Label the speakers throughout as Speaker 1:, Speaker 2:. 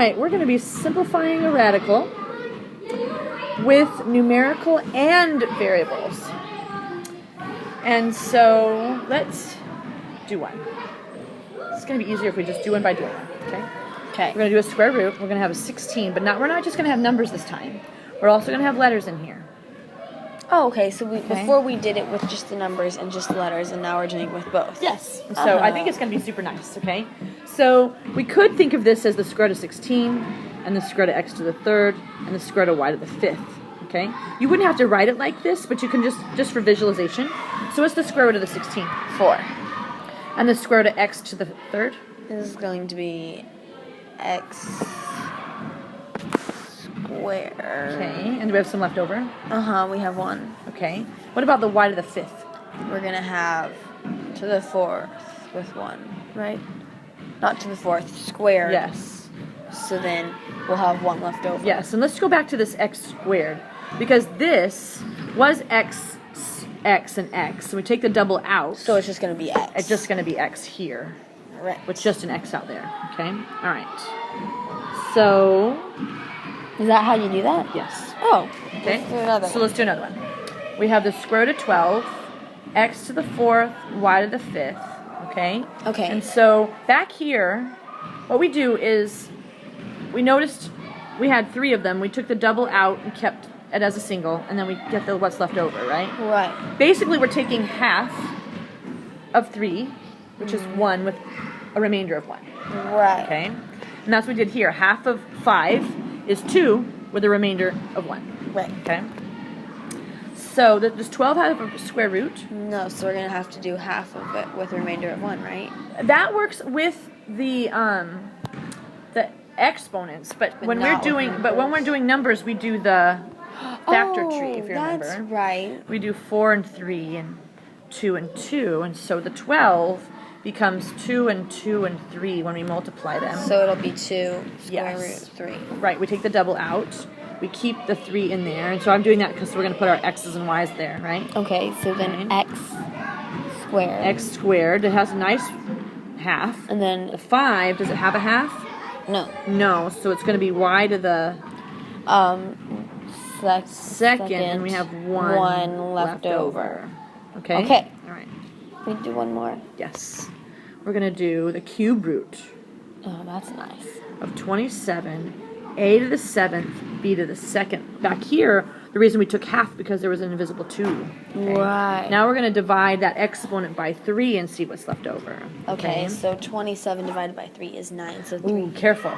Speaker 1: right, we're going to be simplifying a radical with numerical and variables. And so let's do one. It's going to be easier if we just do one by doing one, okay?
Speaker 2: Okay.
Speaker 1: We're going to do a square root. We're going to have a 16, but we're not just going to have numbers this time. We're also going to have letters in here.
Speaker 2: Oh, okay. So before we did it with just the numbers and just the letters, and now we're doing it with both.
Speaker 1: Yes. So I think it's going to be super nice, okay? So we could think of this as the square root of 16, and the square root of x to the third, and the square root of y to the fifth, okay? You wouldn't have to write it like this, but you can just for visualization. So what's the square root of the 16?
Speaker 2: 4.
Speaker 1: And the square root of x to the third?
Speaker 2: This is going to be x squared.
Speaker 1: Okay. And do we have some left over?
Speaker 2: We have 1.
Speaker 1: Okay. What about the y to the fifth?
Speaker 2: We're going to have to the 4th with 1, right? Not to the 4th, squared.
Speaker 1: Yes.
Speaker 2: So then we'll have 1 left over.
Speaker 1: Yes, and let's go back to this x squared, because this was x, and x. So we take the double out.
Speaker 2: So it's just going to be x.
Speaker 1: It's just going to be x here.
Speaker 2: Right.
Speaker 1: With just an x out there. Okay? All right. So,
Speaker 2: is that how you do that?
Speaker 1: yes.
Speaker 2: Oh.
Speaker 1: Okay.
Speaker 2: Let's do another
Speaker 1: So
Speaker 2: one.
Speaker 1: let's do another one. We have the square root of 12, x to the 4th, y to the 5th. Okay?
Speaker 2: Okay.
Speaker 1: And so back here, what we do is we noticed we had 3 of them. We took the double out and kept it as a single, and then we get what's left over, right?
Speaker 2: Right.
Speaker 1: Basically, we're taking half of 3, which is 1, with a remainder of 1.
Speaker 2: Right.
Speaker 1: Okay? And that's what we did here. Half of 5 is 2 with a remainder of 1.
Speaker 2: Right.
Speaker 1: Okay? So does 12 have a square root?
Speaker 2: No, so we're going to have to do half of it with a remainder of 1, right?
Speaker 1: That works with the exponents, but when we're doing numbers, we do the factor tree, if you remember.
Speaker 2: That's right.
Speaker 1: We do 4 and 3 and 2 and 2, and so the 12 becomes 2 and 2 and 3 when we multiply them.
Speaker 2: So it'll be 2 square
Speaker 1: Yes.
Speaker 2: root 3.
Speaker 1: Right, we take the double out, we keep the 3 in there, and so I'm doing that because we're going to put our x's and y's there, right?
Speaker 2: Okay, so then x squared.
Speaker 1: X squared, it has a nice half.
Speaker 2: And then
Speaker 1: The 5, does it have a half?
Speaker 2: no.
Speaker 1: No, so it's going to be y to the second, and we have 1
Speaker 2: left over.
Speaker 1: Okay?
Speaker 2: Okay.
Speaker 1: All right.
Speaker 2: We do one more.
Speaker 1: Yes. We're going to do the cube root
Speaker 2: Oh, that's nice.
Speaker 1: of 27, a to the 7th, b to the 2nd. Back here, the reason we took half because there was an invisible 2. Okay?
Speaker 2: Right.
Speaker 1: Now we're going to divide that exponent by 3 and see what's left over.
Speaker 2: Okay, so 27 divided by 3 is 9. So 3.
Speaker 1: Ooh, careful.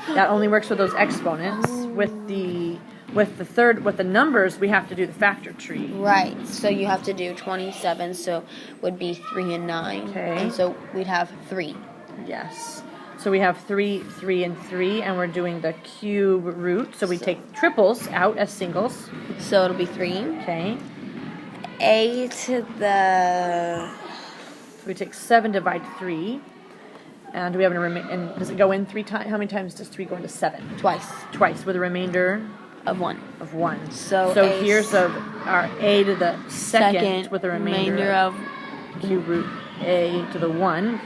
Speaker 1: That only works with those exponents. With the numbers, we have to do the factor tree.
Speaker 2: Right. So you have to do 27. So would be 3 and 9.
Speaker 1: Okay.
Speaker 2: And so we'd have 3.
Speaker 1: Yes. So we have 3, 3, and 3, and we're doing the cube root. So we take triples out as singles.
Speaker 2: So it'll be 3.
Speaker 1: Okay.
Speaker 2: A to the.
Speaker 1: So we take 7 divide 3. And we have and does it go in 3 times? How many times does 3 go into 7?
Speaker 2: Twice.
Speaker 1: Twice, with a remainder
Speaker 2: Of 1.
Speaker 1: of 1.
Speaker 2: So
Speaker 1: here's our a to the second with a remainder
Speaker 2: of.
Speaker 1: cube root a to the 1.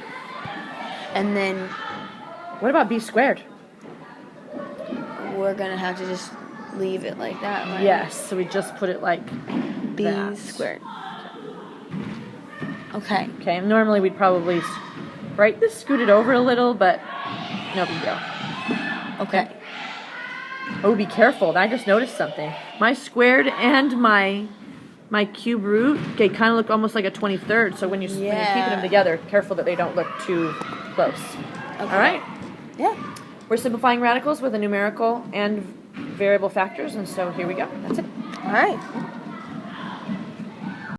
Speaker 2: And then
Speaker 1: What about b squared?
Speaker 2: we're going to have to just leave it like that, right?
Speaker 1: Yes, so we just put it like
Speaker 2: B
Speaker 1: that.
Speaker 2: squared. Okay.
Speaker 1: Okay, normally we'd probably scoot it over a little, but no big deal.
Speaker 2: Okay.
Speaker 1: Oh, be careful. I just noticed something. My squared and my cube root, they kind of look almost like a 23rd, so when you're keeping them together, careful that they don't look too close.
Speaker 2: Okay.
Speaker 1: All right?
Speaker 2: Yeah.
Speaker 1: We're simplifying radicals with a numerical and variable factors, and so here we go. That's it.
Speaker 2: All right.